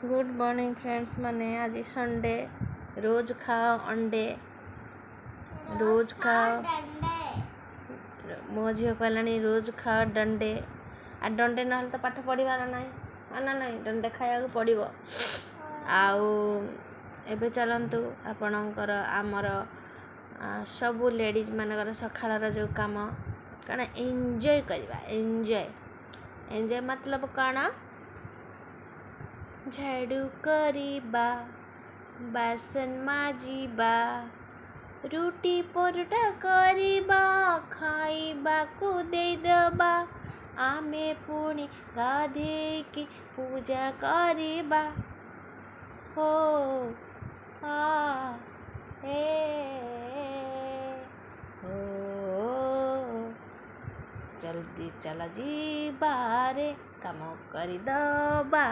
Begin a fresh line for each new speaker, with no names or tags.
Good morning friends माने आज Sunday रोज खाओ अंडे रोज खाओ मो झील कहलानी रोज खाओ डंडे आ डंडे ना तो पाठ पढ़वार ना ना नहीं डंडे खाया पड़ो आउ चलतु आपणकर आमर सबू लेडीज मानकर सकाळ जो काम कण एंजॉय करवा एंजॉय मतलब कण झाड़ू करिबा बासन माजिबा रुटी परोटा करिबा खाइबा को देदबा आमे पुणी गाधेकी पूजा करिबा हो आ ए हो जल्दी चला जी बारे काम करिदबा।